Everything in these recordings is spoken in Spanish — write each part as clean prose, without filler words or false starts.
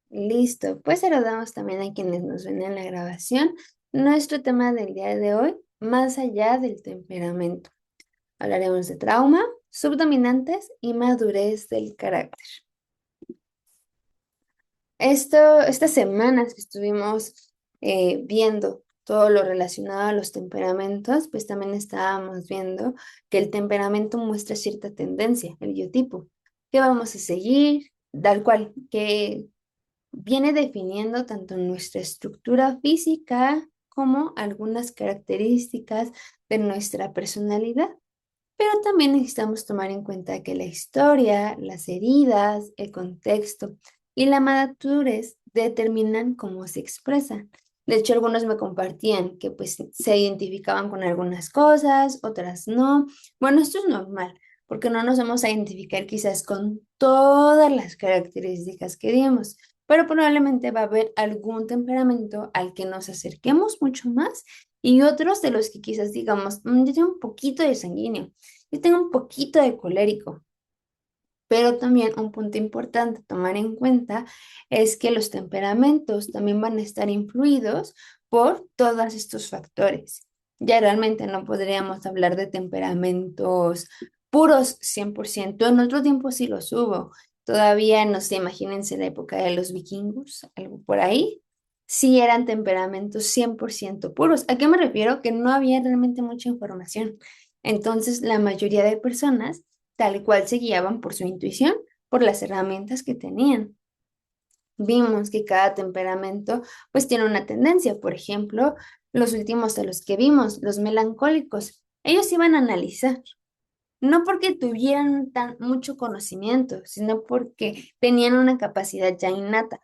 Listo, pues saludamos también a quienes nos ven en la grabación. Nuestro tema del día de hoy, más allá del temperamento. Hablaremos de trauma, subdominantes y madurez del carácter. Estas semanas que estuvimos viendo todo lo relacionado a los temperamentos, pues también estábamos viendo que el temperamento muestra cierta tendencia, el biotipo, que vamos a seguir, tal cual, que viene definiendo tanto nuestra estructura física como algunas características de nuestra personalidad. Pero también necesitamos tomar en cuenta que la historia, las heridas, el contexto y la madurez determinan cómo se expresan. De hecho, algunos me compartían que pues se identificaban con algunas cosas, otras no. Bueno, esto es normal, porque no nos vamos a identificar quizás con todas las características que dimos, pero probablemente va a haber algún temperamento al que nos acerquemos mucho más y otros de los que quizás digamos, yo tengo un poquito de sanguíneo, yo tengo un poquito de colérico, pero también un punto importante a tomar en cuenta es que los temperamentos también van a estar influidos por todos estos factores. Ya realmente no podríamos hablar de temperamentos puros 100%. En otro tiempo sí los hubo. Todavía, no sé, imagínense la época de los vikingos, algo por ahí. Sí eran temperamentos 100% puros. ¿A qué me refiero? Que no había realmente mucha información. Entonces, la mayoría de personas tal cual se guiaban por su intuición, por las herramientas que tenían. Vimos que cada temperamento pues tiene una tendencia. Por ejemplo, los últimos de los que vimos, los melancólicos, ellos iban a analizar, no porque tuvieran tan mucho conocimiento, sino porque tenían una capacidad ya innata,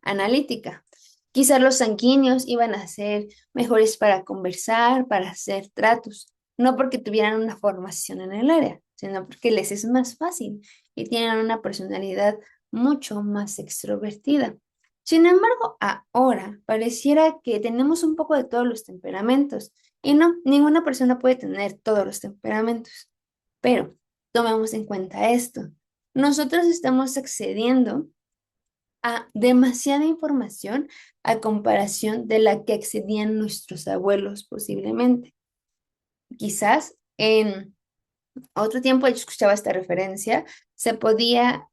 analítica. Quizás los sanguíneos iban a ser mejores para conversar, para hacer tratos, no porque tuvieran una formación en el área, sino porque les es más fácil y tienen una personalidad mucho más extrovertida. Sin embargo, ahora pareciera que tenemos un poco de todos los temperamentos y no, ninguna persona puede tener todos los temperamentos. Pero tomemos en cuenta esto. Nosotros estamos accediendo a demasiada información a comparación de la que accedían nuestros abuelos posiblemente. Quizás en otro tiempo yo escuchaba esta referencia, se podía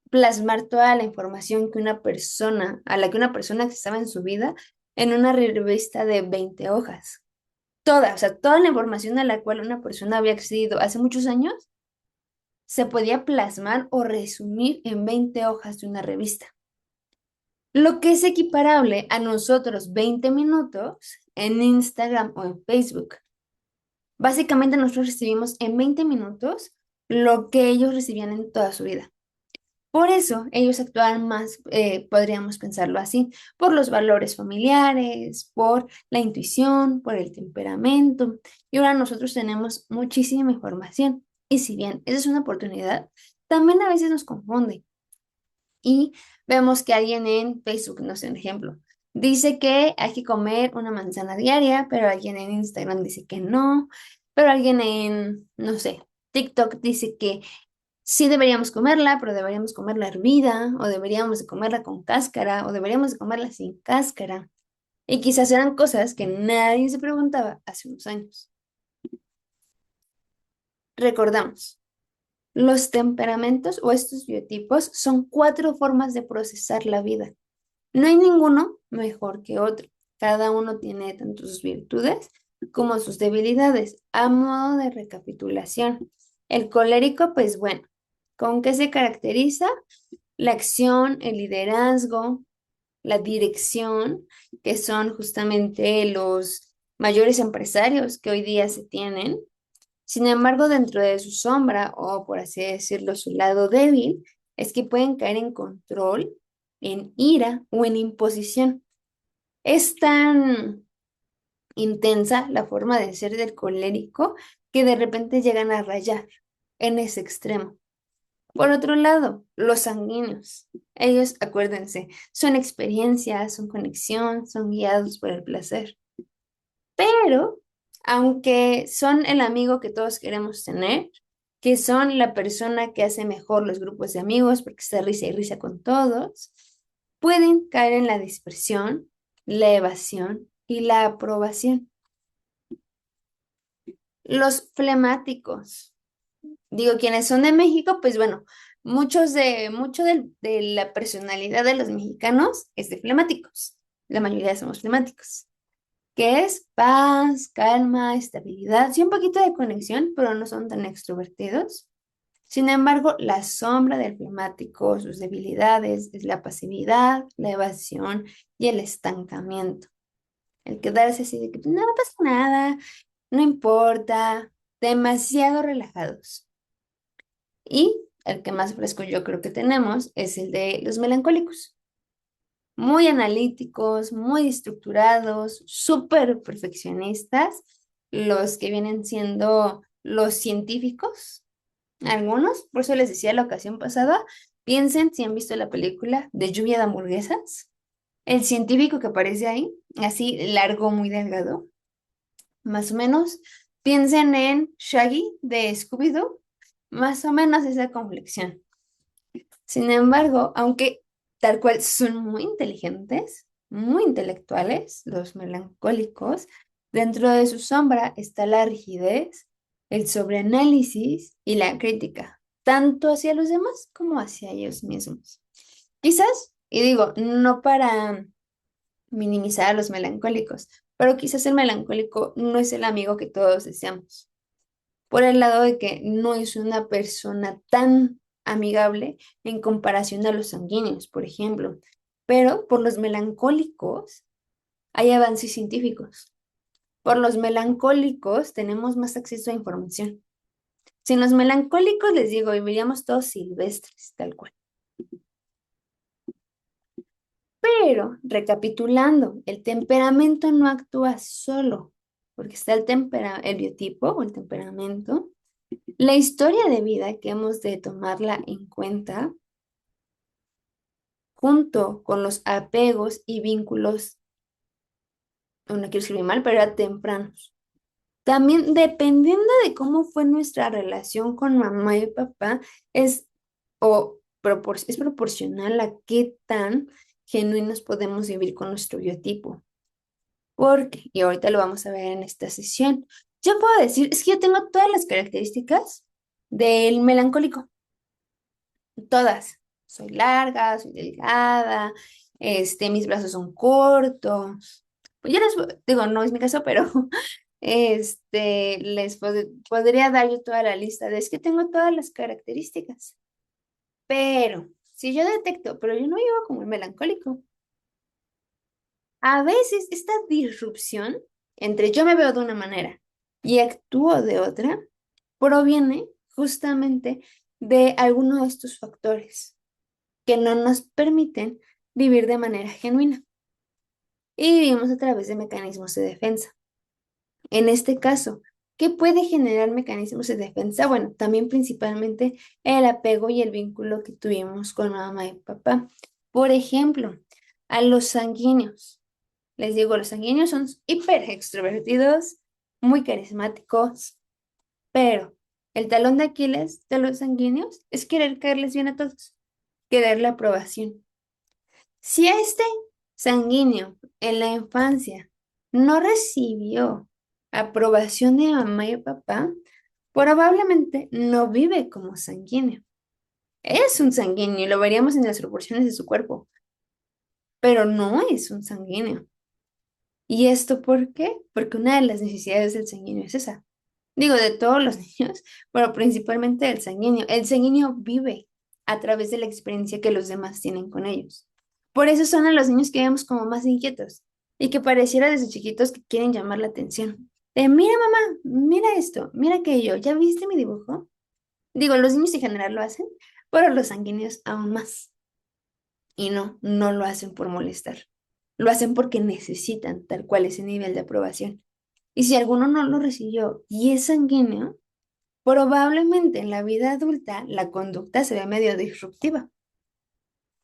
plasmar toda la información que una persona, a la que una persona que estaba en su vida, en una revista de 20 hojas. Toda, o sea, toda la información a la cual una persona había accedido hace muchos años se podía plasmar o resumir en 20 hojas de una revista. Lo que es equiparable a nosotros 20 minutos en Instagram o en Facebook. Básicamente nosotros recibimos en 20 minutos lo que ellos recibían en toda su vida. Por eso ellos actúan más, podríamos pensarlo así, por los valores familiares, por la intuición, por el temperamento. Y ahora nosotros tenemos muchísima información. Y si bien esa es una oportunidad, también a veces nos confunde y vemos que alguien en Facebook, no sé, un ejemplo, dice que hay que comer una manzana diaria, pero alguien en Instagram dice que no, pero alguien en, no sé, TikTok dice que sí deberíamos comerla, pero deberíamos comerla hervida, o deberíamos de comerla con cáscara, o deberíamos de comerla sin cáscara. Y quizás eran cosas que nadie se preguntaba hace unos años. Recordamos. Los temperamentos o estos biotipos son cuatro formas de procesar la vida. No hay ninguno mejor que otro. Cada uno tiene tanto sus virtudes como sus debilidades. A modo de recapitulación, el colérico, pues bueno, ¿con qué se caracteriza? La acción, el liderazgo, la dirección, que son justamente los mayores empresarios que hoy día se tienen. Sin embargo, dentro de su sombra, o por así decirlo, su lado débil, es que pueden caer en control, en ira o en imposición. Es tan intensa la forma de ser del colérico que de repente llegan a rayar en ese extremo. Por otro lado, los sanguíneos. Ellos, acuérdense, son experiencias, son conexión, son guiados por el placer. Pero, aunque son el amigo que todos queremos tener, que son la persona que hace mejor los grupos de amigos porque está risa y risa con todos, pueden caer en la dispersión, la evasión y la aprobación. Los flemáticos, digo, quienes son de México, pues bueno, mucho de la personalidad de los mexicanos es de flemáticos. La mayoría somos flemáticos, que es paz, calma, estabilidad, sí un poquito de conexión, pero no son tan extrovertidos. Sin embargo, la sombra del flemático, sus debilidades, es la pasividad, la evasión y el estancamiento. El quedarse así de que no pasa nada, no importa, demasiado relajados. Y el que más fresco yo creo que tenemos es el de los melancólicos. Muy analíticos, muy estructurados, súper perfeccionistas, los que vienen siendo los científicos, algunos, por eso les decía la ocasión pasada, piensen si han visto la película de Lluvia de Hamburguesas, el científico que aparece ahí, así largo, muy delgado, más o menos, piensen en Shaggy de Scooby-Doo, más o menos esa complexión. Sin embargo, aunque tal cual son muy inteligentes, muy intelectuales, los melancólicos, dentro de su sombra está la rigidez, el sobreanálisis y la crítica, tanto hacia los demás como hacia ellos mismos. Quizás, y digo, no para minimizar a los melancólicos, pero quizás el melancólico no es el amigo que todos deseamos por el lado de que no es una persona tan amigable en comparación a los sanguíneos, por ejemplo. Pero por los melancólicos hay avances científicos. Por los melancólicos tenemos más acceso a información. Sin los melancólicos, les digo, viviríamos todos silvestres, tal cual. Pero, recapitulando, el temperamento no actúa solo, porque está el biotipo o el temperamento, la historia de vida que hemos de tomarla en cuenta junto con los apegos y vínculos, no quiero escribir mal, pero era tempranos. También dependiendo de cómo fue nuestra relación con mamá y papá, es, es proporcional a qué tan genuinos podemos vivir con nuestro biotipo. Porque, y ahorita lo vamos a ver en esta sesión, yo puedo decir, es que yo tengo todas las características del melancólico. Todas. Soy larga, soy delgada, mis brazos son cortos. Pues yo digo, no es mi caso, pero podría dar yo toda la lista de es que tengo todas las características. Pero si yo detecto, pero yo no vivo como el melancólico. A veces esta disrupción entre yo me veo de una manera y actúo de otra proviene justamente de alguno de estos factores que no nos permiten vivir de manera genuina y vivimos a través de mecanismos de defensa. En este caso, ¿qué puede generar mecanismos de defensa? Bueno, también principalmente el apego y el vínculo que tuvimos con mamá y papá. Por ejemplo, a los sanguíneos. Les digo, los sanguíneos son hiper extrovertidos, muy carismáticos, pero el talón de Aquiles de los sanguíneos es querer caerles bien a todos, querer la aprobación. Si este sanguíneo en la infancia no recibió aprobación de mamá y papá, probablemente no vive como sanguíneo. Es un sanguíneo y lo veríamos en las proporciones de su cuerpo, pero no es un sanguíneo. ¿Y esto por qué? Porque una de las necesidades del sanguíneo es esa. Digo, de todos los niños, pero principalmente del sanguíneo. El sanguíneo vive a través de la experiencia que los demás tienen con ellos. Por eso son a los niños que vemos como más inquietos y que pareciera desde chiquitos que quieren llamar la atención. Mira mamá, mira esto, mira aquello, ¿ya viste mi dibujo? Digo, los niños en general lo hacen, pero los sanguíneos aún más. Y no lo hacen por molestar. Lo hacen porque necesitan tal cual ese nivel de aprobación. Y si alguno no lo recibió y es sanguíneo, probablemente en la vida adulta la conducta se ve medio disruptiva.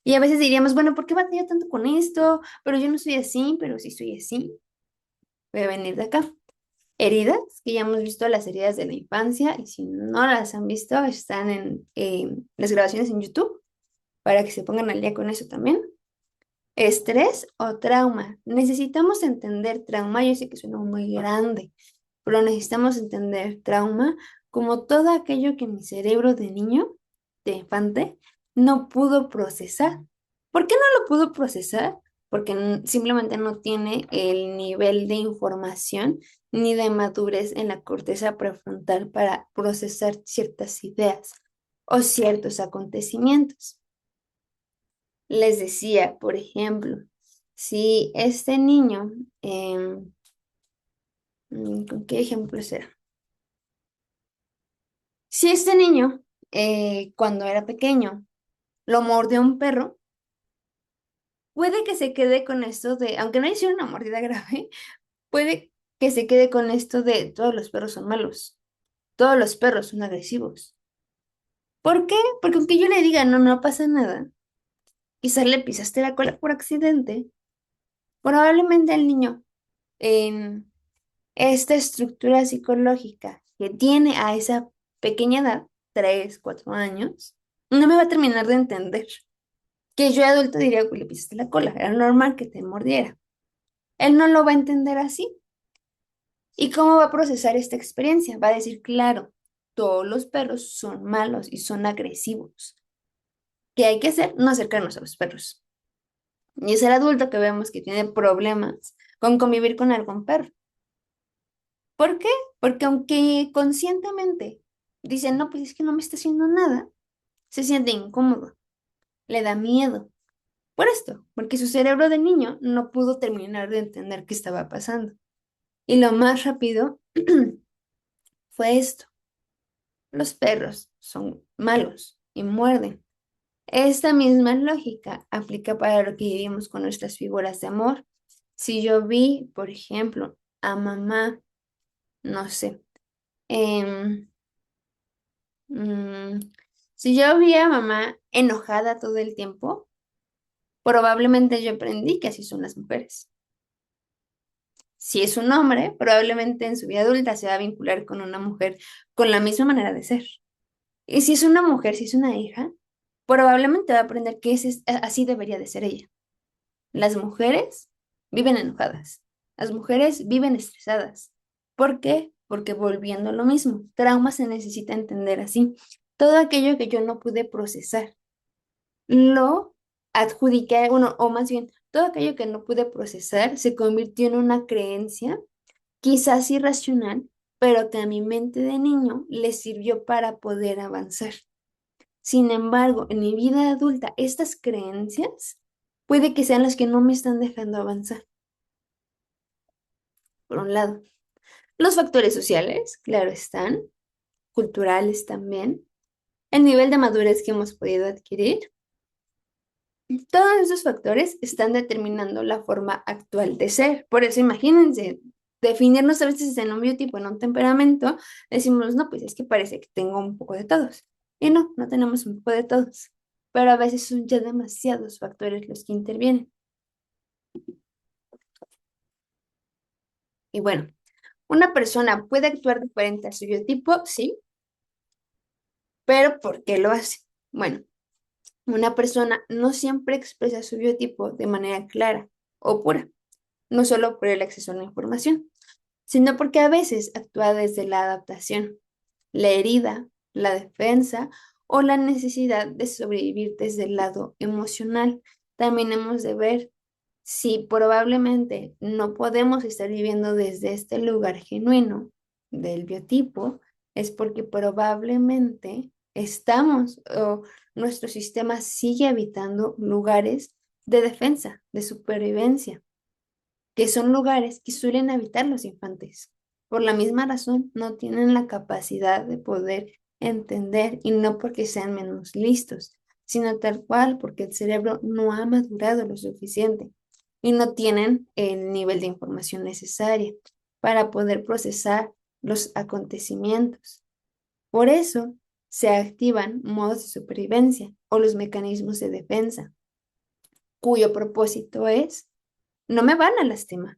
Y a veces diríamos, bueno, ¿por qué batallo tanto con esto? Pero yo no soy así, pero sí soy así. Voy a venir de acá. heridas, que ya hemos visto las heridas de la infancia, y si no las han visto, están en las grabaciones en YouTube, para que se pongan al día con eso también. Estrés o trauma. Necesitamos entender trauma. Yo sé que suena muy grande, pero necesitamos entender trauma como todo aquello que mi cerebro de niño, de infante, no pudo procesar. ¿Por qué no lo pudo procesar? Porque simplemente no tiene el nivel de información ni de madurez en la corteza prefrontal para procesar ciertas ideas o ciertos acontecimientos. Les decía, por ejemplo, si este niño, ¿con qué ejemplo será? Si este niño, cuando era pequeño, lo mordió un perro, puede que se quede con esto de, aunque no hiciera una mordida grave, puede que se quede con esto de todos los perros son malos, todos los perros son agresivos. ¿Por qué? Porque aunque yo le diga, no, no pasa nada, quizás le pisaste la cola por accidente, probablemente el niño en esta estructura psicológica que tiene a esa pequeña edad, 3 4 años, no me va a terminar de entender. Que yo adulto diría, "Uy, le pisaste la cola, era normal que te mordiera". Él no lo va a entender así. ¿Y cómo va a procesar esta experiencia? Va a decir, claro, todos los perros son malos y son agresivos. ¿Qué hay que hacer? No acercarnos a los perros. Y es el adulto que vemos que tiene problemas con convivir con algún perro. ¿Por qué? Porque aunque conscientemente dicen, no, pues es que no me está haciendo nada, se siente incómodo, le da miedo. Por esto, porque su cerebro de niño no pudo terminar de entender qué estaba pasando. Y lo más rápido fue esto. Los perros son malos y muerden. Esta misma lógica aplica para lo que vivimos con nuestras figuras de amor. Si yo vi, por ejemplo, a mamá, no sé, em, Mm, si yo vi a mamá enojada todo el tiempo, probablemente yo aprendí que así son las mujeres. Si es un hombre, probablemente en su vida adulta se va a vincular con una mujer con la misma manera de ser. Y si es una mujer, si es una hija, probablemente va a aprender que así debería de ser ella. Las mujeres viven enojadas. Las mujeres viven estresadas. ¿Por qué? Porque volviendo a lo mismo, trauma se necesita entender así. Todo aquello que yo no pude procesar lo adjudiqué, bueno, o más bien, todo aquello que no pude procesar se convirtió en una creencia, quizás irracional, pero que a mi mente de niño le sirvió para poder avanzar. Sin embargo, en mi vida adulta, estas creencias puede que sean las que no me están dejando avanzar, por un lado. Los factores sociales, claro están, culturales también, el nivel de madurez que hemos podido adquirir. Todos esos factores están determinando la forma actual de ser. Por eso, imagínense, definirnos a veces en un biotipo, en un temperamento, decimos, no, pues es que parece que tengo un poco de todos. Y no, no tenemos un poco de todos. Pero a veces son ya demasiados factores los que intervienen. Y bueno, una persona puede actuar diferente a su biotipo, sí, pero ¿por qué lo hace? Bueno, una persona no siempre expresa su biotipo de manera clara o pura, no solo por el acceso a la información, sino porque a veces actúa desde la adaptación, la herida, la defensa o la necesidad de sobrevivir desde el lado emocional. También hemos de ver si probablemente no podemos estar viviendo desde este lugar genuino del biotipo, es porque probablemente estamos o nuestro sistema sigue habitando lugares de defensa, de supervivencia, que son lugares que suelen habitar los infantes. Por la misma razón, no tienen la capacidad de poder entender, y no porque sean menos listos, sino tal cual porque el cerebro no ha madurado lo suficiente y no tienen el nivel de información necesaria para poder procesar los acontecimientos. Por eso se activan modos de supervivencia o los mecanismos de defensa, cuyo propósito es: no me van a lastimar.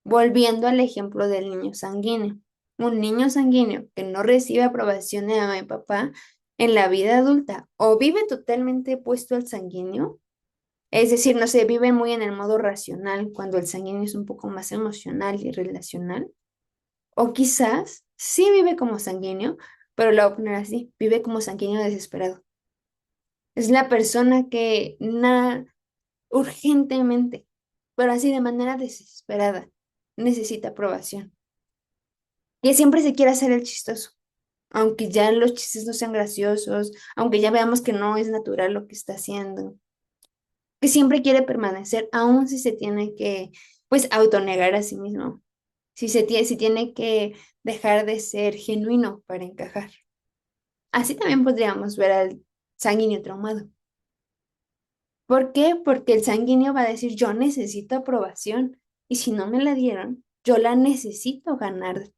Volviendo al ejemplo del niño sanguíneo. Un niño sanguíneo que no recibe aprobación de mamá y papá en la vida adulta o vive totalmente opuesto al sanguíneo, es decir, no sé, vive muy en el modo racional cuando el sanguíneo es un poco más emocional y relacional, o quizás sí vive como sanguíneo, pero lo voy a poner así, vive como sanguíneo desesperado. Es la persona que urgentemente, pero así de manera desesperada, necesita aprobación. Que siempre se quiere hacer el chistoso, aunque ya los chistes no sean graciosos, aunque ya veamos que no es natural lo que está haciendo, que siempre quiere permanecer, aun si se tiene que, pues, autonegar a sí mismo, si tiene que dejar de ser genuino para encajar. Así también podríamos ver al sanguíneo traumado. ¿Por qué? Porque el sanguíneo va a decir, yo necesito aprobación y si no me la dieron, yo la necesito ganar.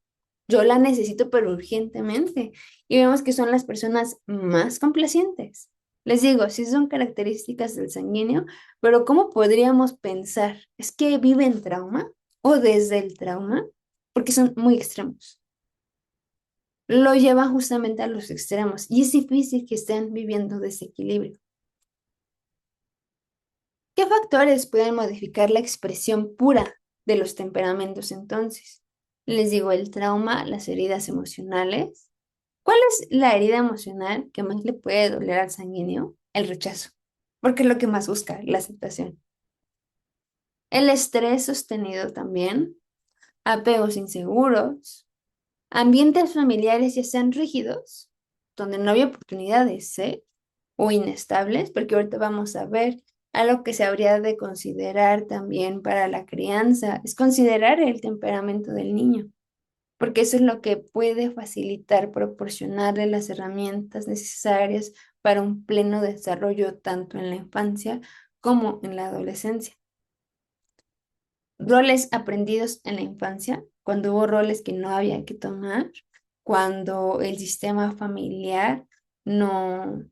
Yo la necesito, pero urgentemente. Y vemos que son las personas más complacientes. Les digo, sí son características del sanguíneo, pero ¿cómo podríamos pensar? ¿Es que viven trauma o desde el trauma? Porque son muy extremos. Lo llevan justamente a los extremos y es difícil que estén viviendo desequilibrio. ¿Qué factores pueden modificar la expresión pura de los temperamentos entonces? Les digo, el trauma, las heridas emocionales. ¿Cuál es la herida emocional que más le puede doler al sanguíneo? El rechazo, porque es lo que más busca, la aceptación. El estrés sostenido también, apegos inseguros, ambientes familiares ya sean rígidos, donde no había oportunidades, ¿eh? O inestables, porque ahorita vamos a ver algo que se habría de considerar también para la crianza, es considerar el temperamento del niño, porque eso es lo que puede facilitar, proporcionarle las herramientas necesarias para un pleno desarrollo tanto en la infancia como en la adolescencia. Roles aprendidos en la infancia, cuando hubo roles que no había que tomar, cuando el sistema familiar no,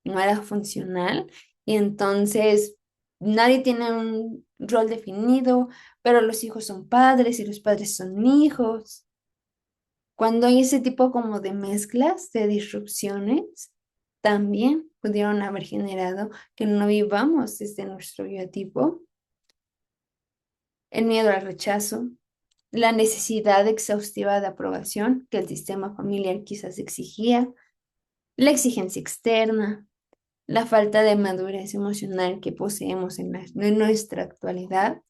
no era funcional y entonces nadie tiene un rol definido, pero los hijos son padres y los padres son hijos. Cuando hay ese tipo como de mezclas, de disrupciones, también pudieron haber generado que no vivamos desde nuestro biotipo, el miedo al rechazo, la necesidad exhaustiva de aprobación que el sistema familiar quizás exigía, la exigencia externa, la falta de madurez emocional que poseemos en nuestra actualidad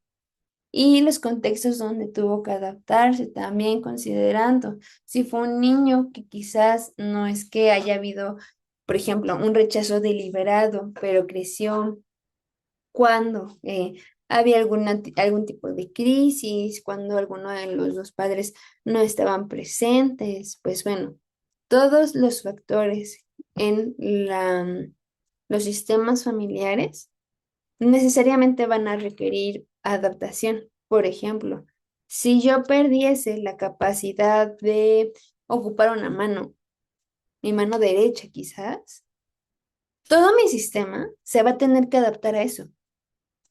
y los contextos donde tuvo que adaptarse, también considerando si fue un niño que quizás no es que haya habido, por ejemplo, un rechazo deliberado, pero creció cuando había algún tipo de crisis, cuando alguno de los dos padres no estaban presentes, pues bueno, todos los factores en los sistemas familiares necesariamente van a requerir adaptación. Por ejemplo, si yo perdiese la capacidad de ocupar una mano, mi mano derecha quizás, todo mi sistema se va a tener que adaptar a eso.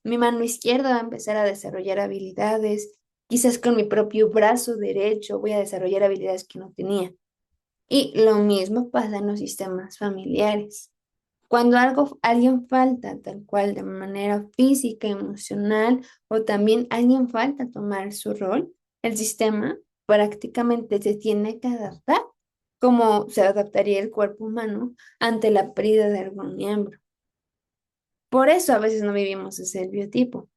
Mi mano izquierda va a empezar a desarrollar habilidades, quizás con mi propio brazo derecho voy a desarrollar habilidades que no tenía. Y lo mismo pasa en los sistemas familiares. Cuando alguien falta tal cual de manera física, emocional, o también alguien falta tomar su rol, el sistema prácticamente se tiene que adaptar, como se adaptaría el cuerpo humano ante la pérdida de algún miembro. Por eso a veces no vivimos ese biotipo.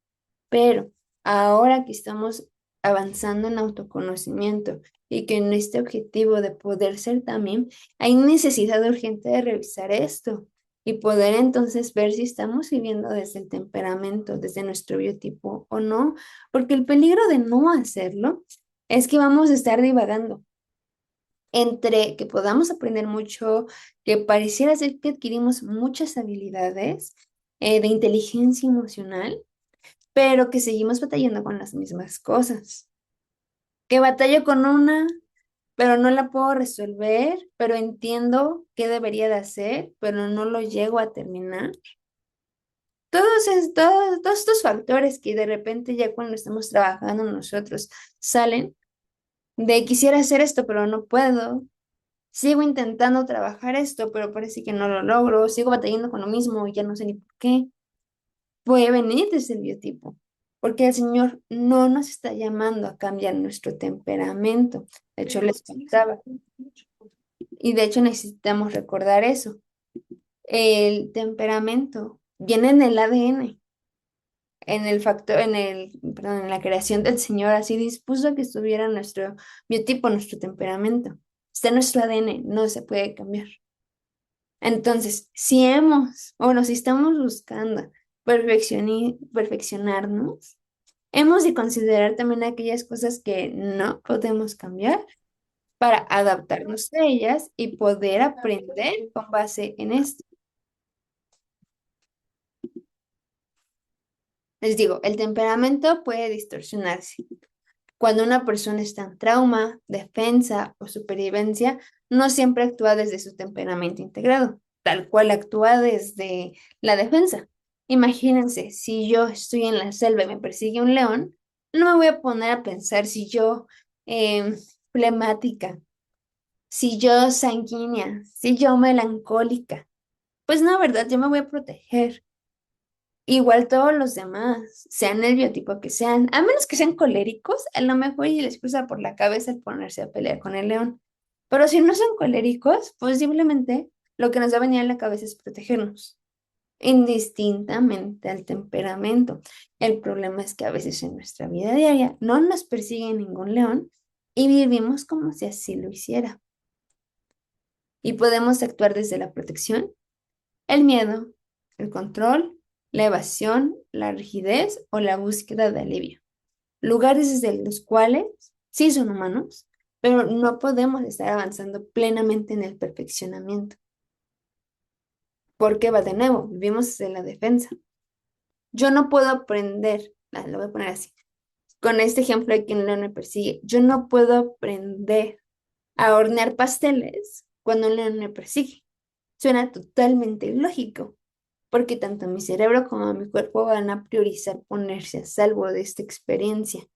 Pero ahora que estamos avanzando en autoconocimiento y que en este objetivo de poder ser también, hay necesidad urgente de revisar esto y poder entonces ver si estamos viviendo desde el temperamento, desde nuestro biotipo o no, porque el peligro de no hacerlo es que vamos a estar divagando entre que podamos aprender mucho, que pareciera ser que adquirimos muchas habilidades de inteligencia emocional pero que seguimos batallando con las mismas cosas. Que batallo con una, pero no la puedo resolver, pero entiendo qué debería de hacer, pero no lo llego a terminar. Todos estos factores que de repente ya cuando estamos trabajando nosotros salen de quisiera hacer esto, pero no puedo. Sigo intentando trabajar esto, pero parece que no lo logro. Sigo batallando con lo mismo y ya no sé ni por qué. Puede venir desde el biotipo, porque el Señor no nos está llamando a cambiar nuestro temperamento. De hecho, les contaba. Y de hecho necesitamos recordar eso. El temperamento viene en el ADN, en el factor, perdón, en la creación del Señor, así dispuso que estuviera nuestro biotipo, nuestro temperamento. Está en nuestro ADN, no se puede cambiar. Entonces, si estamos buscando perfeccionarnos, hemos de considerar también aquellas cosas que no podemos cambiar para adaptarnos a ellas y poder aprender con base en esto. Les digo, el temperamento puede distorsionarse. Cuando una persona está en trauma, defensa o supervivencia, no siempre actúa desde su temperamento integrado, tal cual actúa desde la defensa. Imagínense, si yo estoy en la selva y me persigue un león, no me voy a poner a pensar si yo flemática, si yo sanguínea, si yo melancólica. Pues no, ¿verdad? Yo me voy a proteger. Igual todos los demás, sean el biotipo que sean, a menos que sean coléricos, a lo mejor y les cruza por la cabeza el ponerse a pelear con el león. Pero si no son coléricos, posiblemente lo que nos va a venir a la cabeza es protegernos, indistintamente al temperamento. El problema es que a veces en nuestra vida diaria no nos persigue ningún león y vivimos como si así lo hiciera. Y podemos actuar desde la protección, el miedo, el control, la evasión, la rigidez o la búsqueda de alivio. Lugares desde los cuales sí son humanos, pero no podemos estar avanzando plenamente en el perfeccionamiento. Porque va de nuevo, vivimos desde la defensa. Yo no puedo aprender, lo voy a poner así, con este ejemplo de quien no me persigue, yo no puedo aprender a hornear pasteles cuando un león me persigue. Suena totalmente ilógico, porque tanto mi cerebro como mi cuerpo van a priorizar ponerse a salvo de esta experiencia.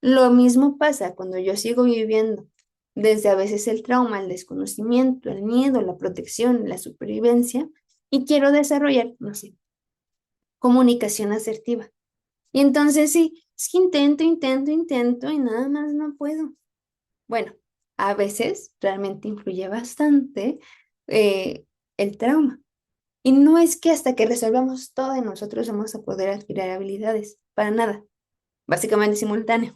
Lo mismo pasa cuando yo sigo viviendo desde a veces el trauma, el desconocimiento, el miedo, la protección, la supervivencia, y quiero desarrollar, no sé, comunicación asertiva. Y entonces sí, es que intento y nada más no puedo. Bueno, a veces realmente influye bastante eh, el trauma. Y no es que hasta que resolvamos todo de nosotros vamos a poder adquirir habilidades, para nada, básicamente simultáneo,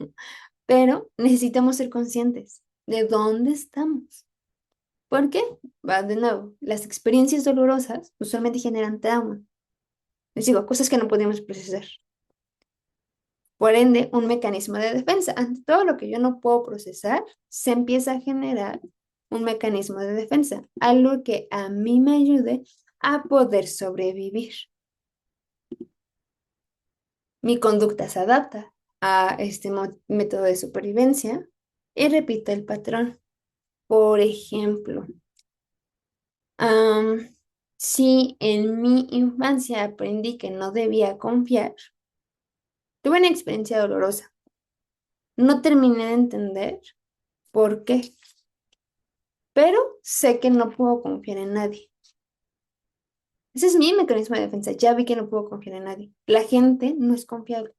pero necesitamos ser conscientes de dónde estamos. ¿Por qué? Va de nuevo, las experiencias dolorosas usualmente generan trauma, les digo, cosas que no podemos procesar. Por ende, un mecanismo de defensa. Ante todo lo que yo no puedo procesar, se empieza a generar un mecanismo de defensa, algo que a mí me ayude a poder sobrevivir. Mi conducta se adapta a este método de supervivencia y repito el patrón. Por ejemplo, si en mi infancia aprendí que no debía confiar, tuve una experiencia dolorosa. No terminé de entender por qué, pero sé que no puedo confiar en nadie. Ese es mi mecanismo de defensa. Ya vi que no puedo confiar en nadie. La gente no es confiable.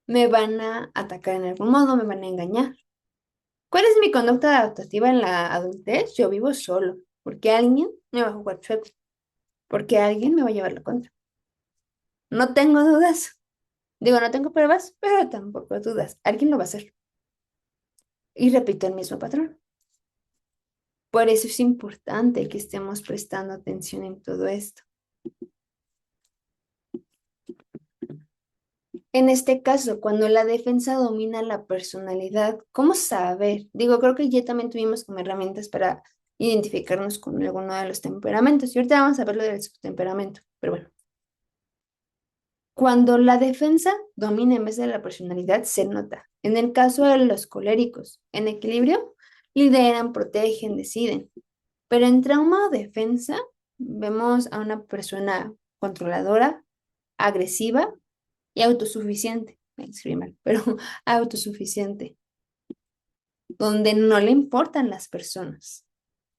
Me van a atacar en algún modo, me van a engañar. ¿Cuál es mi conducta adaptativa en la adultez? Yo vivo solo, porque alguien me va a jugar chueco, porque alguien me va a llevar la contra. No tengo dudas. Digo, no tengo pruebas, pero tampoco dudas. Alguien lo va a hacer. Y repito el mismo patrón. Por eso es importante que estemos prestando atención en todo esto. En este caso, cuando la defensa domina la personalidad, ¿cómo saber? Digo, creo que ya también tuvimos como herramientas para identificarnos con alguno de los temperamentos. Y ahorita vamos a ver lo del subtemperamento. Pero bueno, cuando la defensa domina en vez de la personalidad, se nota. En el caso de los coléricos, en equilibrio, lideran, protegen, deciden. Pero en trauma o defensa, vemos a una persona controladora, agresiva y autosuficiente. Me escribí mal, pero autosuficiente, donde no le importan las personas.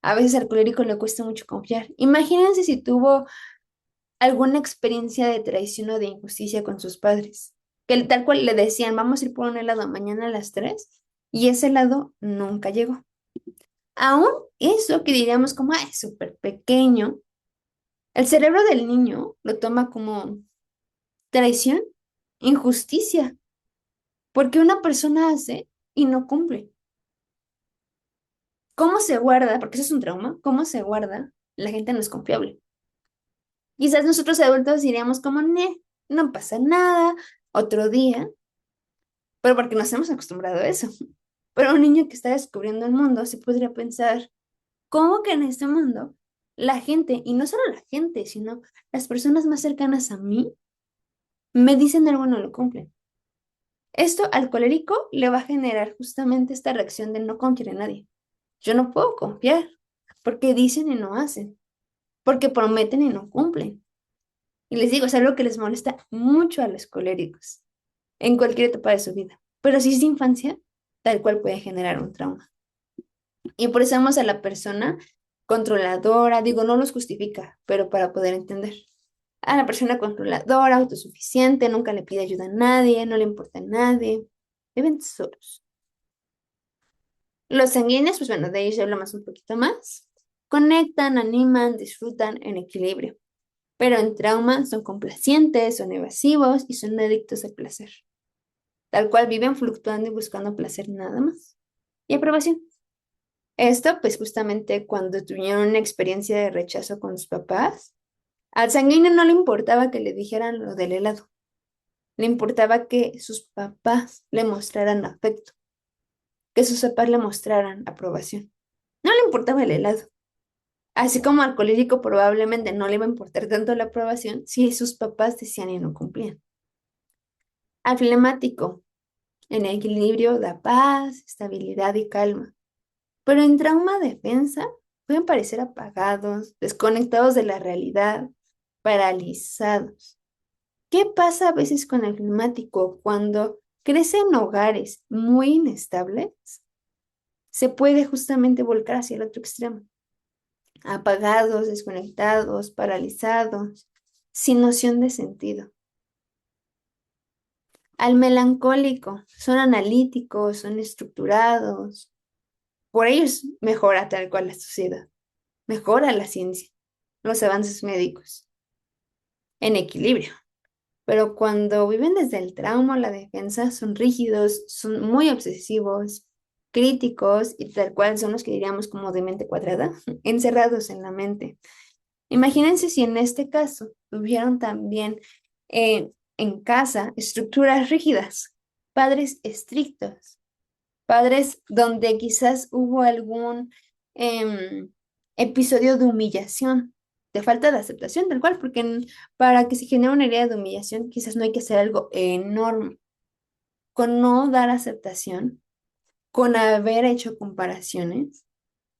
A veces al colérico le cuesta mucho confiar. Imagínense si tuvo alguna experiencia de traición o de injusticia con sus padres, que tal cual le decían, vamos a ir por un helado mañana a las 3 y ese helado nunca llegó. Aún eso que diríamos como, ay, es súper pequeño, el cerebro del niño lo toma como traición, injusticia, porque una persona hace y no cumple. ¿Cómo se guarda? Porque eso es un trauma. ¿Cómo se guarda? La gente no es confiable. Quizás nosotros adultos diríamos como, no pasa nada, otro día, pero porque nos hemos acostumbrado a eso. Pero un niño que está descubriendo el mundo se podría pensar, ¿cómo que en este mundo la gente, y no solo la gente, sino las personas más cercanas a mí, me dicen algo y no lo cumplen? Esto al colérico le va a generar justamente esta reacción de no confiar en nadie. Yo no puedo confiar porque dicen y no hacen, porque prometen y no cumplen. Y les digo, es algo que les molesta mucho a los coléricos en cualquier etapa de su vida. Pero si es de infancia, tal cual puede generar un trauma. Y por eso vamos a la persona controladora, digo, no los justifica, pero para poder entender. A la persona controladora, autosuficiente, nunca le pide ayuda a nadie, no le importa a nadie, viven solos. Los sanguíneos, pues bueno, de ellos hablamos un poquito más. Conectan, animan, disfrutan en equilibrio. Pero en trauma son complacientes, son evasivos y son adictos al placer. Tal cual viven fluctuando y buscando placer nada más. Y aprobación. Esto, pues justamente cuando tuvieron una experiencia de rechazo con sus papás, al sanguíneo no le importaba que le dijeran lo del helado. Le importaba que sus papás le mostraran afecto, que sus papás le mostraran aprobación. No le importaba el helado. Así como al colérico probablemente no le iba a importar tanto la aprobación si sus papás decían y no cumplían. Al flemático, en equilibrio da paz, estabilidad y calma. Pero en trauma defensa pueden parecer apagados, desconectados de la realidad, paralizados. ¿Qué pasa a veces con el flemático cuando crece en hogares muy inestables? Se puede justamente volcar hacia el otro extremo. Apagados, desconectados, paralizados, sin noción de sentido. Al melancólico, son analíticos, son estructurados. Por ellos mejora tal cual la sociedad, mejora la ciencia, los avances médicos, en equilibrio. Pero cuando viven desde el trauma o la defensa, son rígidos, son muy obsesivos, críticos y tal cual son los que diríamos como de mente cuadrada, encerrados en la mente. Imagínense si en este caso tuvieron también en casa estructuras rígidas, padres estrictos, padres donde quizás hubo algún episodio de humillación, de falta de aceptación, tal cual, porque para que se genere una herida de humillación quizás no hay que hacer algo enorme. Con no dar aceptación, con haber hecho comparaciones,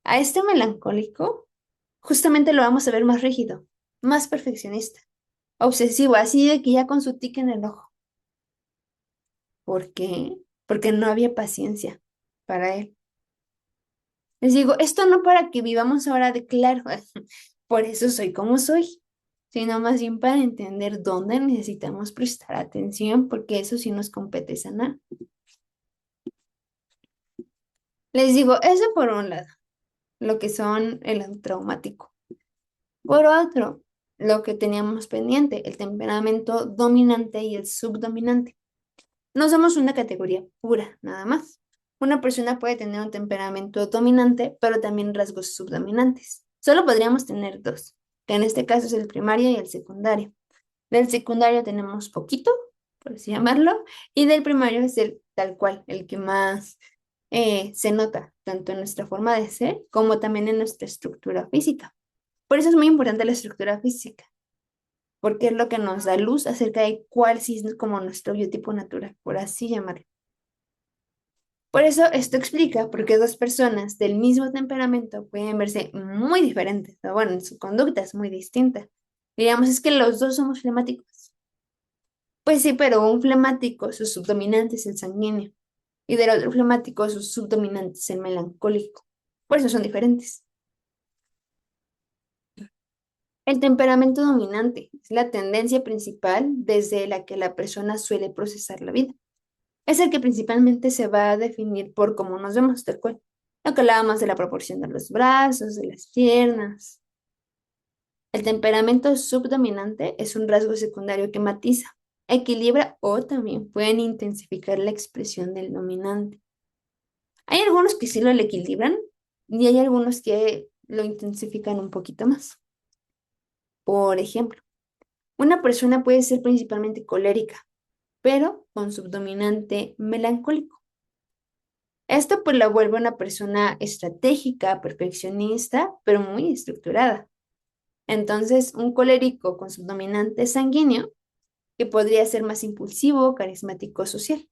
a este melancólico justamente lo vamos a ver más rígido, más perfeccionista, obsesivo, así de que ya con su tic en el ojo. ¿Por qué? Porque no había paciencia para él. Les digo, esto no para que vivamos ahora de claro, por eso soy como soy, sino más bien para entender dónde necesitamos prestar atención, porque eso sí nos compete sanar. Les digo, eso por un lado, lo que son el traumático. Por otro, lo que teníamos pendiente, el temperamento dominante y el subdominante. No somos una categoría pura, nada más. Una persona puede tener un temperamento dominante, pero también rasgos subdominantes. Solo podríamos tener dos, que en este caso es el primario y el secundario. Del secundario tenemos poquito, por así llamarlo, y del primario es el tal cual, el que más se nota, tanto en nuestra forma de ser como también en nuestra estructura física. Por eso es muy importante la estructura física, porque es lo que nos da luz acerca de cuál sí es como nuestro biotipo natural, por así llamarlo. Por eso esto explica por qué dos personas del mismo temperamento pueden verse muy diferentes, o bueno, su conducta es muy distinta. Diríamos, es que los dos somos flemáticos. Pues sí, pero un flemático, su subdominante es el sanguíneo. Y del otro flemático, su subdominante es el melancólico. Por eso son diferentes. El temperamento dominante es la tendencia principal desde la que la persona suele procesar la vida. Es el que principalmente se va a definir por cómo nos vemos, tal cual. Lo que hablábamos de la proporción de los brazos, de las piernas. El temperamento subdominante es un rasgo secundario que matiza, equilibra o también pueden intensificar la expresión del dominante. Hay algunos que sí lo equilibran y hay algunos que lo intensifican un poquito más. Por ejemplo, una persona puede ser principalmente colérica, pero con subdominante melancólico. Esto pues la vuelve una persona estratégica, perfeccionista, pero muy estructurada. Entonces, un colérico con subdominante sanguíneo, que podría ser más impulsivo, carismático, social.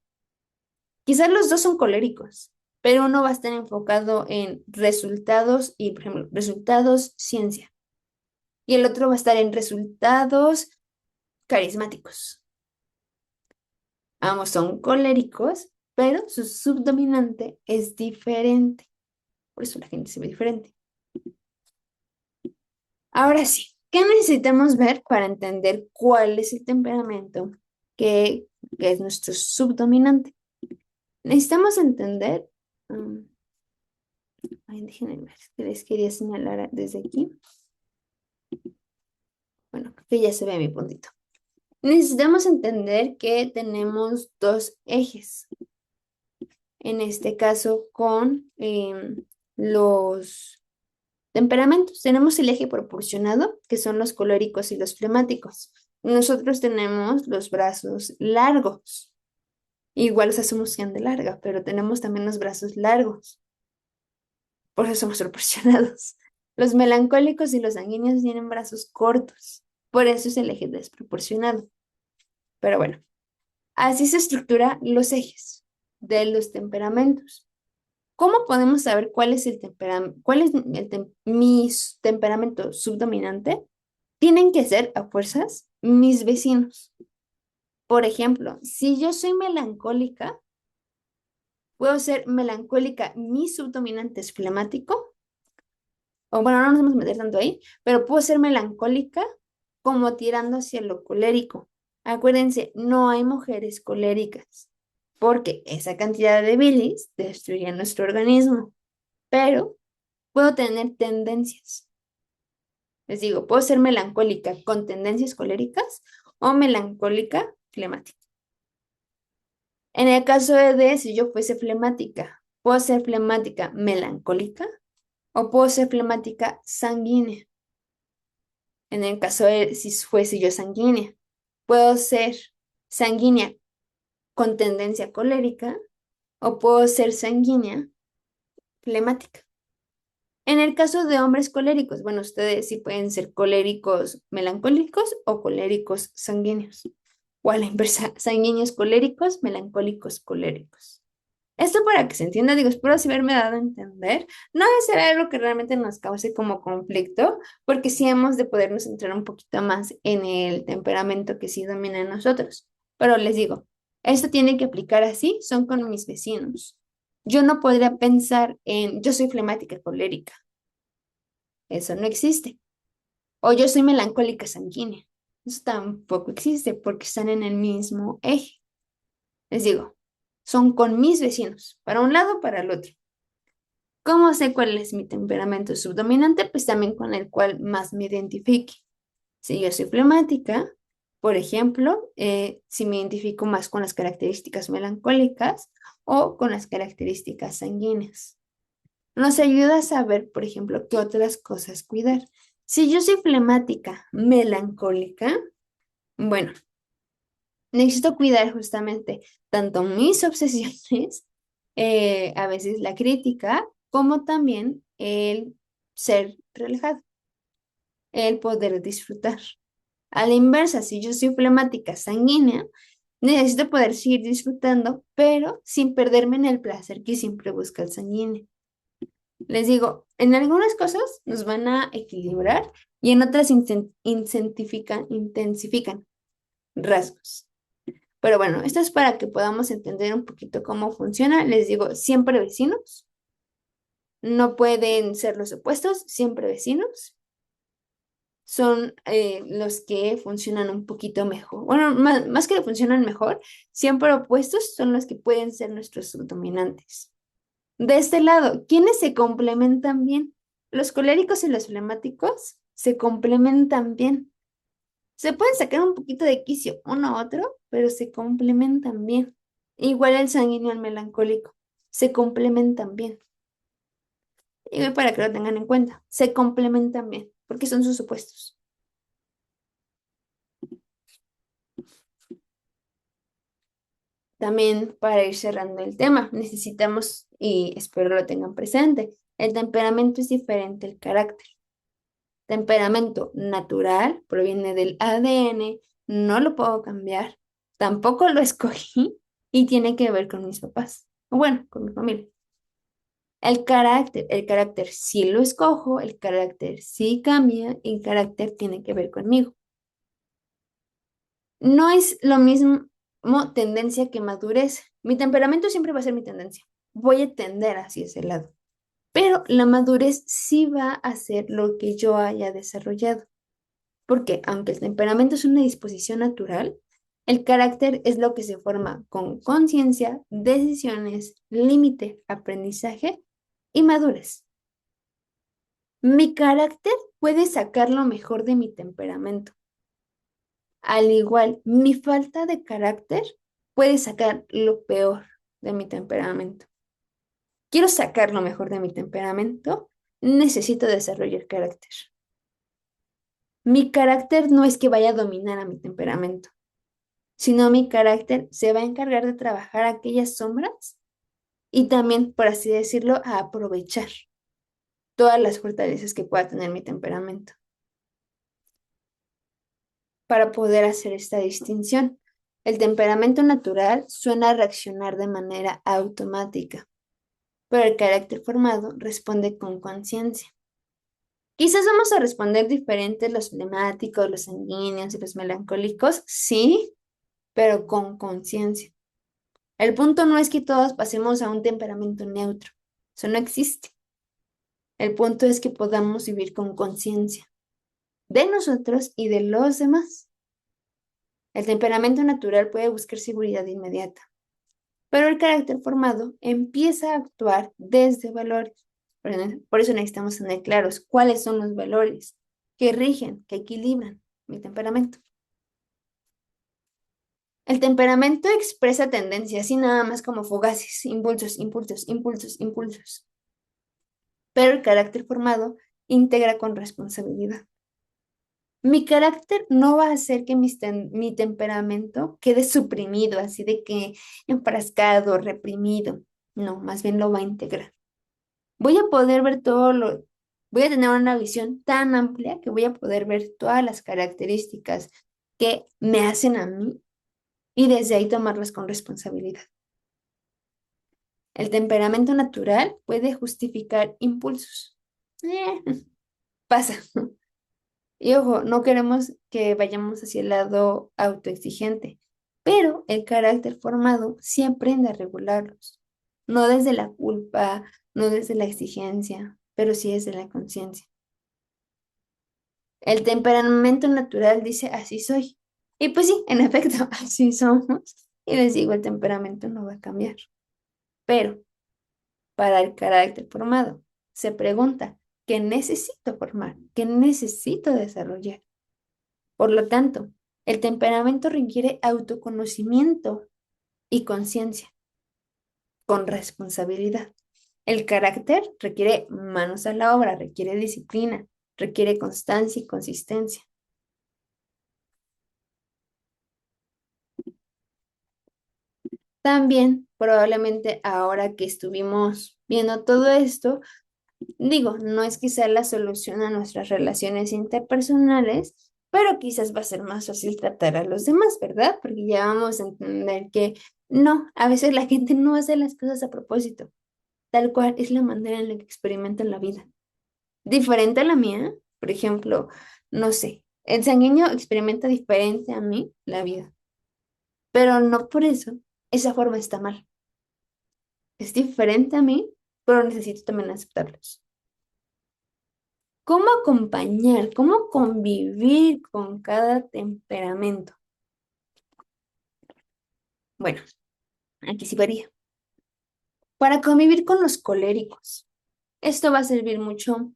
Quizás los dos son coléricos, pero uno va a estar enfocado en resultados y, por ejemplo, resultados ciencia, y el otro va a estar en resultados carismáticos. Ambos son coléricos, pero su subdominante es diferente. Por eso la gente se ve diferente. Ahora sí, ¿qué necesitamos ver para entender cuál es el temperamento que, que es nuestro subdominante? Necesitamos entender, um, ay, déjenme ver, que les quería señalar desde aquí. Bueno, creo que ya se ve mi puntito. Necesitamos entender que tenemos dos ejes. En este caso, con los temperamentos. Tenemos el eje proporcionado, que son los coléricos y los flemáticos. Nosotros tenemos los brazos largos. Igual los hacemos de larga, pero tenemos también los brazos largos. Por eso somos proporcionados. Los melancólicos y los sanguíneos tienen brazos cortos. Por eso es el eje desproporcionado. Pero bueno, así se estructura los ejes de los temperamentos. ¿Cómo podemos saber cuál es el temperamento, cuál es mi temperamento subdominante? Tienen que ser a fuerzas mis vecinos. Por ejemplo, si yo soy melancólica, puedo ser melancólica, mi subdominante es flemático, o bueno, no nos vamos a meter tanto ahí, pero puedo ser melancólica como tirando hacia lo colérico. Acuérdense, no hay mujeres coléricas, porque esa cantidad de bilis destruye nuestro organismo, pero puedo tener tendencias. Les digo, puedo ser melancólica con tendencias coléricas o melancólica flemática. En el caso de si yo fuese flemática, puedo ser flemática melancólica o puedo ser flemática sanguínea. En el caso de si fuese yo sanguínea, puedo ser sanguínea con tendencia colérica o puedo ser sanguínea flemática. En el caso de hombres coléricos, bueno, ustedes sí pueden ser coléricos melancólicos o coléricos sanguíneos. O a la inversa, sanguíneos coléricos, melancólicos coléricos. Esto para que se entienda, digo, espero así haberme dado a entender. No debe ser algo que realmente nos cause como conflicto, porque sí hemos de podernos centrar un poquito más en el temperamento que sí domina en nosotros. Pero les digo, esto tiene que aplicar así, son con mis vecinos. Yo no podría pensar en, yo soy flemática colérica, eso no existe. O yo soy melancólica sanguínea, eso tampoco existe porque están en el mismo eje. Les digo, son con mis vecinos, para un lado, para el otro. ¿Cómo sé cuál es mi temperamento subdominante? Pues también con el cual más me identifique. Si yo soy flemática, por ejemplo, si me identifico más con las características melancólicas o con las características sanguíneas. Nos ayuda a saber, por ejemplo, qué otras cosas cuidar. Si yo soy flemática, melancólica, bueno, necesito cuidar justamente tanto mis obsesiones, a veces la crítica, como también el ser relajado, el poder disfrutar. A la inversa, si yo soy flemática sanguínea, necesito poder seguir disfrutando, pero sin perderme en el placer que siempre busca el sanguíneo. Les digo, en algunas cosas nos van a equilibrar y en otras intensifican rasgos. Pero bueno, esto es para que podamos entender un poquito cómo funciona. Les digo, siempre vecinos, no pueden ser los opuestos, siempre vecinos. Son los que funcionan un poquito mejor. Bueno, más que funcionan mejor, siempre opuestos son los que pueden ser nuestros subdominantes. De este lado, ¿quiénes se complementan bien? Los coléricos y los flemáticos se complementan bien. Se pueden sacar un poquito de quicio uno a otro, pero se complementan bien. Igual el sanguíneo al melancólico, se complementan bien. Igual para que lo tengan en cuenta, se complementan bien, porque son sus opuestos. También para ir cerrando el tema, necesitamos, y espero lo tengan presente, el temperamento es diferente al carácter. Temperamento natural proviene del ADN, no lo puedo cambiar, tampoco lo escogí y tiene que ver con mis papás, o bueno, con mi familia. El carácter sí lo escojo, el carácter sí cambia, y el carácter tiene que ver conmigo. No es lo mismo tendencia que madurez. Mi temperamento siempre va a ser mi tendencia. Voy a tender hacia ese lado. Pero la madurez sí va a ser lo que yo haya desarrollado. Porque aunque el temperamento es una disposición natural, el carácter es lo que se forma con conciencia, decisiones, límite, aprendizaje y madurez. Mi carácter puede sacar lo mejor de mi temperamento. Al igual, mi falta de carácter puede sacar lo peor de mi temperamento. Quiero sacar lo mejor de mi temperamento, necesito desarrollar carácter. Mi carácter no es que vaya a dominar a mi temperamento, sino mi carácter se va a encargar de trabajar aquellas sombras y también, por así decirlo, a aprovechar todas las fortalezas que pueda tener mi temperamento para poder hacer esta distinción. El temperamento natural suena a reaccionar de manera automática, pero el carácter formado responde con conciencia. Quizás vamos a responder diferentes los flemáticos, los sanguíneos y los melancólicos, sí, pero con conciencia. El punto no es que todos pasemos a un temperamento neutro, eso no existe. El punto es que podamos vivir con conciencia de nosotros y de los demás. El temperamento natural puede buscar seguridad inmediata, pero el carácter formado empieza a actuar desde valores. Por eso necesitamos tener claros cuáles son los valores que rigen, que equilibran mi temperamento. El temperamento expresa tendencias y nada más como fugaces, impulsos, impulsos, impulsos, impulsos. Pero el carácter formado integra con responsabilidad. Mi carácter no va a hacer que mi temperamento quede suprimido, así de que enfrascado, reprimido. No, más bien lo va a integrar. Voy a poder ver voy a tener una visión tan amplia que voy a poder ver todas las características que me hacen a mí y desde ahí tomarlas con responsabilidad. El temperamento natural puede justificar impulsos. Pasa. Y ojo, no queremos que vayamos hacia el lado autoexigente, pero el carácter formado sí aprende a regularlos. No desde la culpa, no desde la exigencia, pero sí desde la conciencia. El temperamento natural dice, así soy. Y pues sí, en efecto, así somos. Y les digo, el temperamento no va a cambiar. Pero para el carácter formado, se pregunta, ¿qué necesito formar? ¿Qué necesito desarrollar? Por lo tanto, el temperamento requiere autoconocimiento y conciencia, con responsabilidad. El carácter requiere manos a la obra, requiere disciplina, requiere constancia y consistencia. También, probablemente ahora que estuvimos viendo todo esto, digo, no es quizá la solución a nuestras relaciones interpersonales, pero quizás va a ser más fácil tratar a los demás, ¿verdad? Porque ya vamos a entender que no, a veces la gente no hace las cosas a propósito, tal cual es la manera en la que experimentan la vida. Diferente a la mía, Por ejemplo, no sé, el sanguíneo experimenta diferente a mí la vida, pero no por eso esa forma está mal. Es diferente a mí, pero necesito también aceptarlos. ¿Cómo acompañar, cómo convivir con cada temperamento? Bueno, aquí sí varía. Para convivir con los coléricos, esto va a servir mucho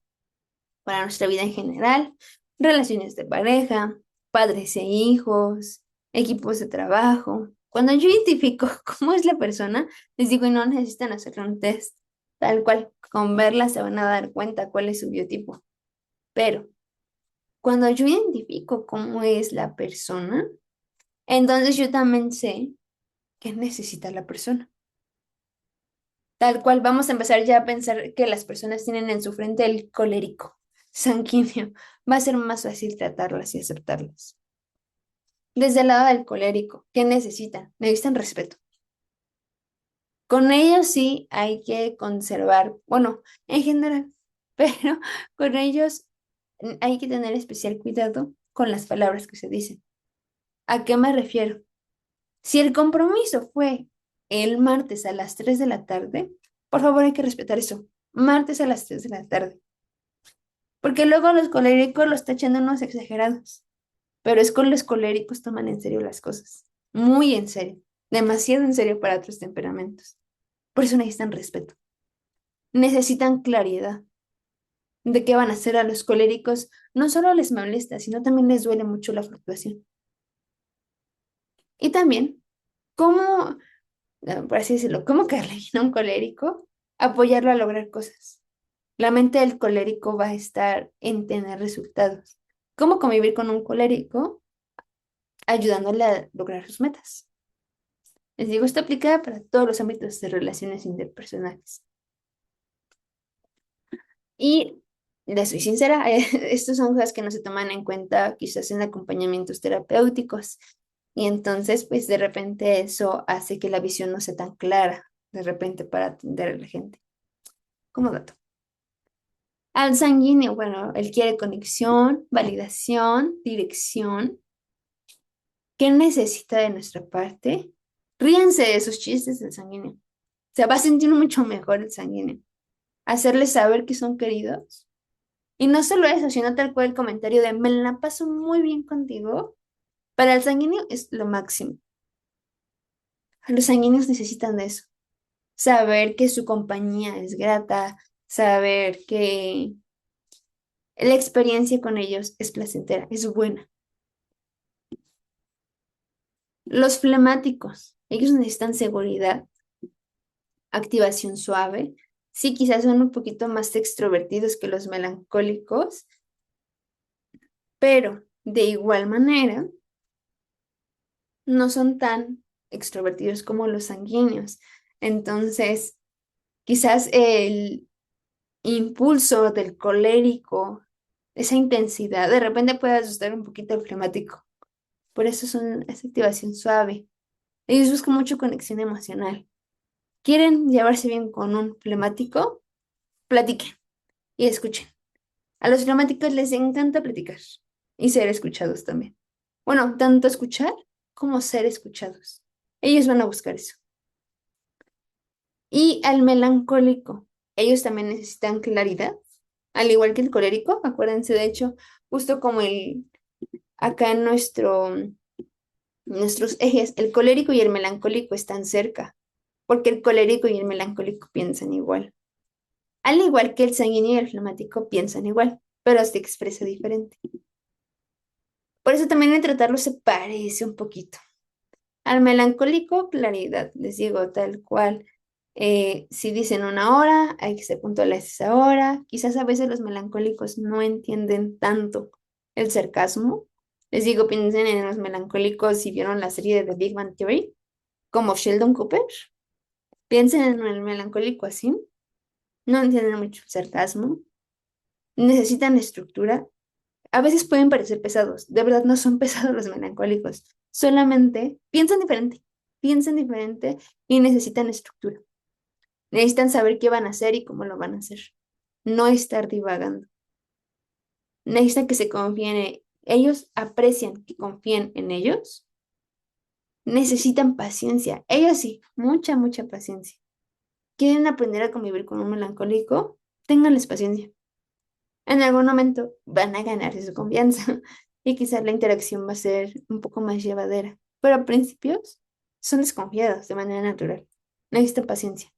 para nuestra vida en general, relaciones de pareja, padres e hijos, equipos de trabajo. Cuando yo identifico cómo es la persona, les digo, y no necesitan hacer un test, tal cual, con verla se van a dar cuenta cuál es su biotipo. Pero cuando yo identifico cómo es la persona, entonces yo también sé qué necesita la persona. Tal cual, vamos a empezar ya a pensar que las personas tienen en su frente el colérico sanguíneo. Va a ser más fácil tratarlas y aceptarlas. Desde el lado del colérico, ¿qué necesitan? Necesitan respeto. Con ellos sí hay que conservar, bueno, en general, pero con ellos hay que tener especial cuidado con las palabras que se dicen. ¿A qué me refiero? Si el compromiso fue el martes a las 3 de la tarde, por favor hay que respetar eso. Martes a las 3 de la tarde. Porque luego los coléricos los tachan de unos exagerados. Pero es con los coléricos toman en serio las cosas. Muy en serio. Demasiado en serio para otros temperamentos. Por eso necesitan respeto. Necesitan claridad de qué van a hacer a los coléricos. No solo les molesta, sino también les duele mucho la fluctuación. Y también, cómo, por así decirlo, cómo caerle bien a un colérico, apoyarlo a lograr cosas. La mente del colérico va a estar en tener resultados. ¿Cómo convivir con un colérico? Ayudándole a lograr sus metas. Les digo, esto aplica para todos los ámbitos de relaciones interpersonales. Y les soy sincera, estas son cosas que no se toman en cuenta quizás en acompañamientos terapéuticos. Y entonces, pues de repente eso hace que la visión no sea tan clara, de repente para atender a la gente. Como dato. Al sanguíneo, bueno, él quiere conexión, validación, dirección. ¿Qué necesita de nuestra parte? Ríanse de esos chistes del sanguíneo. Se va a sentir mucho mejor el sanguíneo. Hacerles saber que son queridos. Y no solo eso, sino tal cual el comentario de me la paso muy bien contigo. Para el sanguíneo es lo máximo. Los sanguíneos necesitan de eso. Saber que su compañía es grata, saber que la experiencia con ellos es placentera, es buena. Los flemáticos, ellos necesitan seguridad, activación suave. Sí, quizás son un poquito más extrovertidos que los melancólicos, pero de igual manera no son tan extrovertidos como los sanguíneos. Entonces, quizás el impulso del colérico, esa intensidad, de repente puede asustar un poquito al flemático. Por eso son esa activación suave. Ellos buscan mucho conexión emocional. ¿Quieren llevarse bien con un flemático? Platiquen y escuchen. A los flemáticos les encanta platicar y ser escuchados también. Bueno, tanto escuchar como ser escuchados. Ellos van a buscar eso. Y al melancólico, ellos también necesitan claridad, al igual que el colérico. Acuérdense, de hecho, justo como acá en nuestros ejes, el colérico y el melancólico están cerca, porque el colérico y el melancólico piensan igual. Al igual que el sanguíneo y el flemático piensan igual, pero se expresa diferente. Por eso también en tratarlo se parece un poquito. Al melancólico, claridad, les digo tal cual. Si dicen una hora, hay que ser puntuales a esa hora. Quizás a veces los melancólicos no entienden tanto el sarcasmo. Les digo, piensen en los melancólicos si vieron la serie de The Big Bang Theory, como Sheldon Cooper. Piensen en el melancólico así. No entienden mucho el sarcasmo. Necesitan estructura. A veces pueden parecer pesados. De verdad no son pesados los melancólicos. Solamente piensan diferente y necesitan estructura. Necesitan saber qué van a hacer y cómo lo van a hacer. No estar divagando. necesitan que se confíen ellos aprecian que confíen en ellos, necesitan paciencia. Ellos sí, mucha, mucha paciencia. ¿Quieren aprender a convivir con un melancólico? Ténganles paciencia. En algún momento van a ganarse su confianza y quizás la interacción va a ser un poco más llevadera. Pero a principios son desconfiados de manera natural. Necesitan paciencia.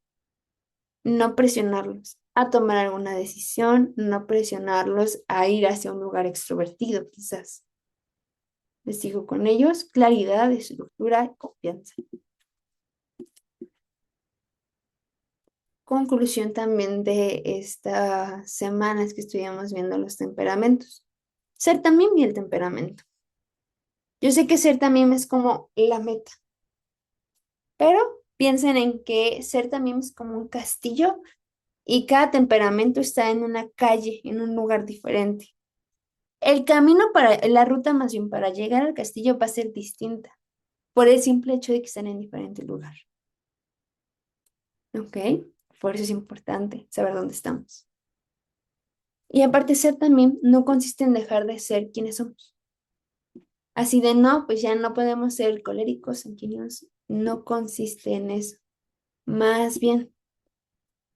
No presionarlos a tomar alguna decisión, no presionarlos a ir hacia un lugar extrovertido, quizás. Les digo con ellos claridad, estructura y confianza. Conclusión también de estas semanas que estuvimos viendo los temperamentos. Ser también y el temperamento. Yo sé que ser también es como la meta, pero piensen en que ser también es como un castillo y cada temperamento está en una calle, en un lugar diferente. El camino para, la ruta más bien para llegar al castillo va a ser distinta, por el simple hecho de que están en diferente lugar. ¿Ok? Por eso es importante saber dónde estamos. Y aparte ser también no consiste en dejar de ser quienes somos. Así de no, pues ya no podemos ser coléricos, sanguíneos. No consiste en eso. Más bien,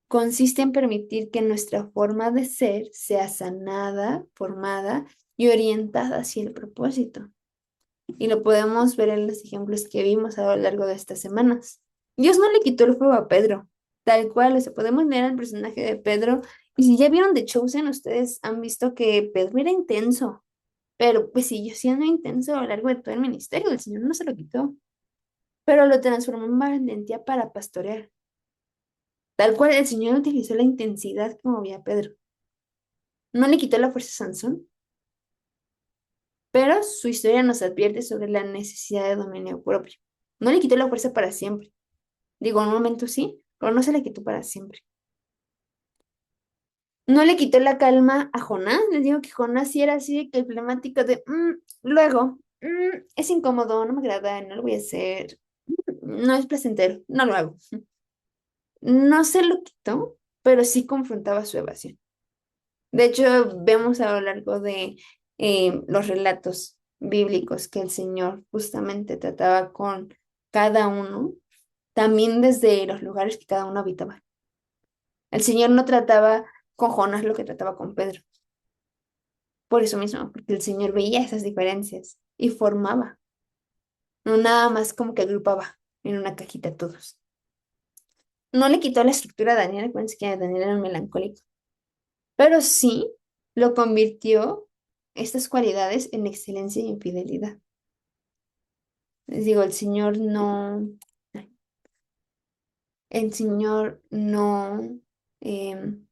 consiste en permitir que nuestra forma de ser sea sanada, formada y orientada hacia el propósito. Y lo podemos ver en los ejemplos que vimos a lo largo de estas semanas. Dios no le quitó el fuego a Pedro, tal cual, o sea, podemos leer el personaje de Pedro, y si ya vieron The Chosen, ustedes han visto que Pedro era intenso, pero pues siguió siendo intenso a lo largo de todo el ministerio, el Señor no se lo quitó, pero lo transformó en valentía para pastorear. Tal cual, el Señor utilizó la intensidad que movía a Pedro. No le quitó la fuerza a Sansón, pero su historia nos advierte sobre la necesidad de dominio propio. No le quitó la fuerza para siempre. Digo, en un momento sí, pero no se le quitó para siempre. No le quitó la calma a Jonás. Les digo que Jonás sí era así de que el flemático de, luego, es incómodo, no me agrada, no lo voy a hacer, no es placentero, no lo hago. No se lo quitó, pero sí confrontaba su evasión. De hecho, vemos a lo largo de los relatos bíblicos que el Señor justamente trataba con cada uno, también desde los lugares que cada uno habitaba. El Señor no trataba con Jonás lo que trataba con Pedro. Por eso mismo, porque el Señor veía esas diferencias y formaba, no nada más como que agrupaba en una cajita a todos. No le quitó la estructura a Daniel, acuérdense que Daniel era un melancólico, pero sí lo convirtió estas cualidades en excelencia y en fidelidad. Les digo, el Señor no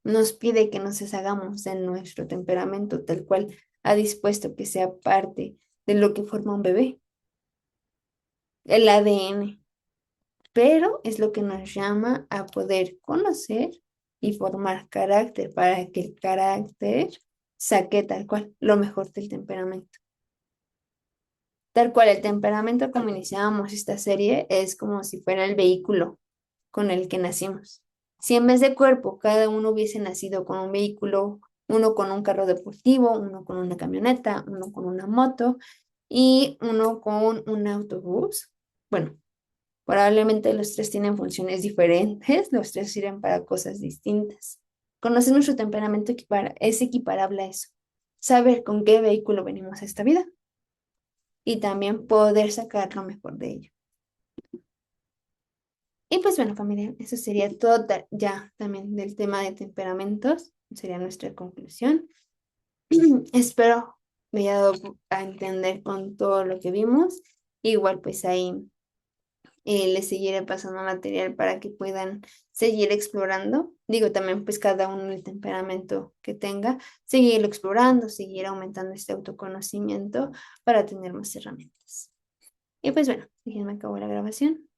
nos pide que nos deshagamos de nuestro temperamento tal cual ha dispuesto que sea parte de lo que forma un bebé, el ADN, pero es lo que nos llama a poder conocer y formar carácter para que el carácter saque tal cual lo mejor del temperamento. Tal cual el temperamento, como iniciábamos esta serie, es como si fuera el vehículo con el que nacimos. Si en vez de cuerpo cada uno hubiese nacido con un vehículo, uno con un carro deportivo, uno con una camioneta, uno con una moto y uno con un autobús, bueno, probablemente los tres tienen funciones diferentes, los tres sirven para cosas distintas. Conocer nuestro temperamento es equiparable a eso. Saber con qué vehículo venimos a esta vida y también poder sacar lo mejor de ello. Y pues bueno, familia, eso sería todo ya también del tema de temperamentos, sería nuestra conclusión. Espero me haya dado a entender con todo lo que vimos. Igual pues ahí les seguiré pasando material para que puedan seguir explorando. Digo también pues cada uno el temperamento que tenga, seguirlo explorando, seguir aumentando este autoconocimiento para tener más herramientas. Y pues bueno, déjenme acabo la grabación.